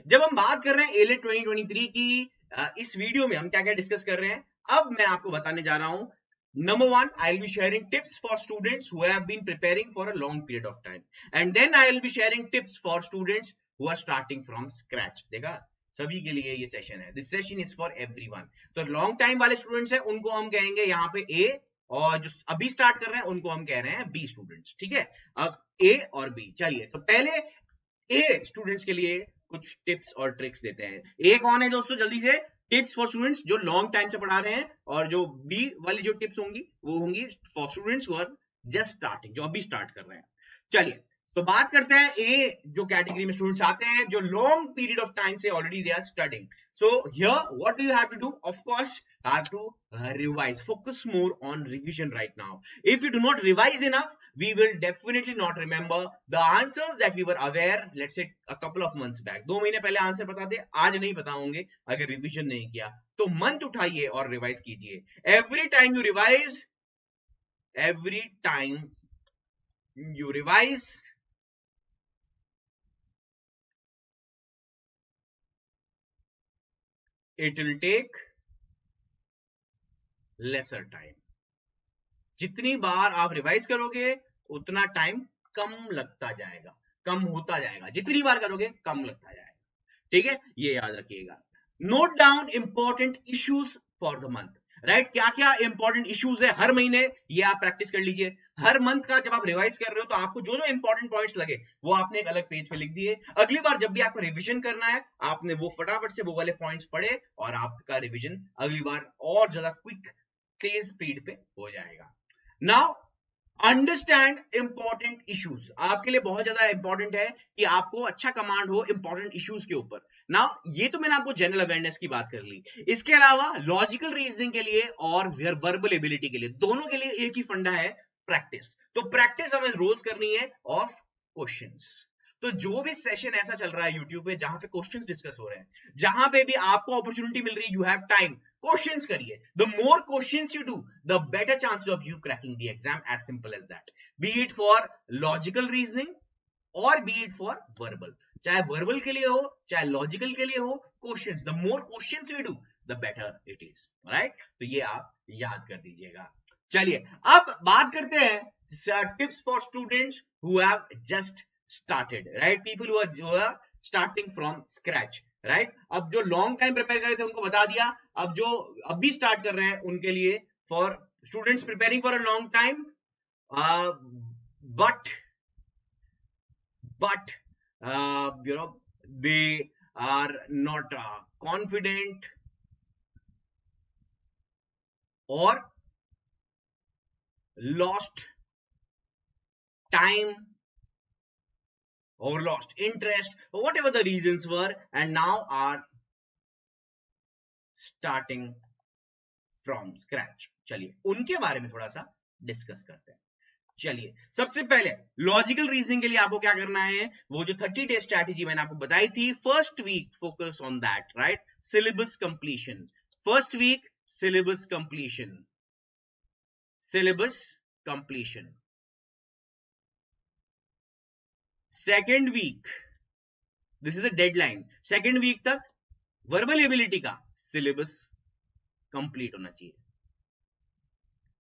जब हम बात कर रहे हैं एलेट 2023 की, इस वीडियो में हम क्या क्या डिस्कस कर रहे हैं, अब मैं आपको बताने जा रहा हूं। Number one, I'll be sharing tips for students who have been preparing for a long period of time, and then I'll be sharing tips for students who are starting from scratch. देखा, सभी के लिए ये session है. This session is for everyone. तो long time वाले students हैं उनको हम कहेंगे यहाँ पे A, और जो अभी स्टार्ट कर रहे हैं उनको हम कह रहे हैं B स्टूडेंट्स. ठीक है, अब A और B. चलिए, तो पहले A स्टूडेंट्स के लिए कुछ टिप्स और ट्रिक्स देते हैं. A कौन है दोस्तों, जल्दी से. टिप्स फॉर स्टूडेंट्स जो लॉन्ग टाइम से पढ़ा रहे हैं, और जो बी वाली जो टिप्स होंगी वो होंगी for students who are just starting, जो अभी स्टार्ट कर रहे हैं. चलिए, तो बात करते हैं ए जो कैटेगरी में स्टूडेंट्स आते हैं जो लॉन्ग पीरियड ऑफ टाइम से already they are studying. So here what do you have to do? Of course have to revise, focus more on revision right now. If you do not revise enough, we will definitely not remember the answers that we were aware, let's say a couple of months back. 2 महीने पहले answer पता थे, आज नहीं पता होंगे अगर revision नहीं किया. तो मंथ उठाइए और रिवाइज कीजिए. every time you revise, it will take lesser time. जितनी बार आप रिवाइज करोगे उतना टाइम कम लगता जाएगा, कम होता जाएगा. जितनी बार करोगे कम लगता जाएगा. ठीक है, ये याद रखिएगा. Note down important issues for the month. Right, क्या क्या इंपॉर्टेंट इश्यूज है हर महीने, ये आप प्रैक्टिस कर लीजिए. हर मंथ का जब आप रिवाइज कर रहे हो तो आपको जो जो इंपॉर्टेंट पॉइंट्स लगे वो आपने एक अलग पेज पे लिख दिए. अगली बार जब भी आपको रिवीजन करना है, आपने वो फटाफट से वो वाले पॉइंट्स पढ़े और आपका रिवीजन अगली बार और ज्यादा क्विक, तेज स्पीड पे हो जाएगा. Now understand important issues. आपके लिए बहुत ज्यादा इंपॉर्टेंट है कि आपको अच्छा कमांड हो इंपॉर्टेंट इश्यूज के ऊपर. नाउ ये तो मैंने आपको जनरल अवेयरनेस की बात कर ली. इसके अलावा लॉजिकल रीजनिंग के लिए और वर्बल एबिलिटी के लिए, दोनों के लिए एक ही फंडा है, प्रैक्टिस. तो प्रैक्टिस हमें रोज करनी है ऑफ क्वेश्चंस. तो जो भी सेशन ऐसा चल रहा है यूट्यूब पे जहां पे क्वेश्चंस डिस्कस हो रहे हैं, जहां पे भी आपको अपॉर्चुनिटी मिल रही है, यू हैव टाइम, क्वेश्चंस करिए. The more questions you do, the better chances of you cracking the exam. As simple as that. Be it for logical reasoning और बी इट फॉर वर्बल. चाहे verbal के लिए हो चाहे logical के लिए हो, questions, the more questions we do the better it is. Right, तो ये आप याद कर दीजिएगा. चलिए, अब बात करते हैं tips for students who have just started, right? People who are starting from scratch, right? अब जो लॉन्ग टाइम प्रिपेयर कर रहे थे उनको बता दिया. अब जो अभी स्टार्ट कर रहे हैं उनके लिए, for students preparing for a long time but you know they are not confident or lost time or lost interest, or whatever the reasons were, and now are starting from scratch. चलिए, उनके बारे में थोड़ा सा discuss करते हैं. चलिए, सबसे पहले लॉजिकल रीजनिंग के लिए आपको क्या करना है, वो जो 30 डे स्ट्रैटेजी मैंने आपको बताई थी, first week focus on that. Right, syllabus completion. First week syllabus completion, syllabus completion. Second week, this is a deadline, second week तक वर्बल एबिलिटी का सिलेबस कंप्लीट होना चाहिए.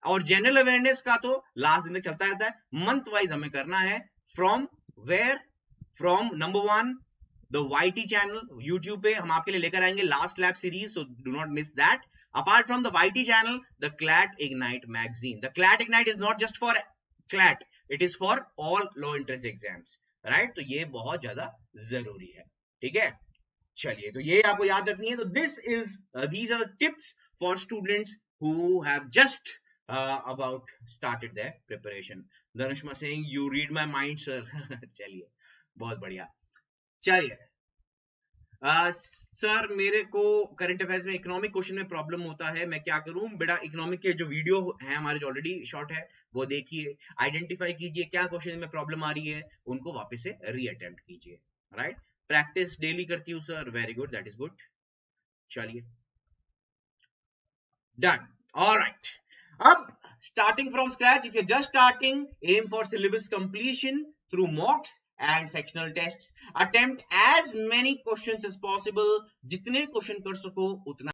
और जनरल अवेयरनेस का तो लास्ट दिन तक चलता रहता है. मंथ वाइज हमें करना है. From where, from number 1 the YT channel, YouTube पे हम आपके लिए लेकर आएंगे last lab series, so do not miss that. Apart from the YT channel, the CLAT Ignite magazine. The CLAT Ignite is not just for CLAT, it is for all law entrance exams. Right, तो ये बहुत ज्यादा जरूरी है. ठीक है, चलिए, तो ये आपको याद रखनी है. तो these are the tips for students who have just about started their preparation. Dhanushma saying you read my mind sir. चलिए, बहुत बढ़िया. चलिए, सर मेरे को करंट अफेयर्स में इकोनॉमिक क्वेश्चन में प्रॉब्लम होता है, मैं क्या करूं? बेटा, इकोनॉमिक के जो वीडियो है हमारे जो ऑलरेडी शॉर्ट है वो देखिए, आइडेंटिफाई कीजिए क्या क्वेश्चन में प्रॉब्लम आ रही है, उनको वापस से रीअटेम्प्ट कीजिए. राइट, प्रैक्टिस डेली करती हूँ sir. Very good, that is good. चलिए, डन. ऑलराइट, अब starting from scratch, if you just starting, aim for syllabus completion through mocks and sectional test. Attempt as many questions as possible, जितने question कर सको उतना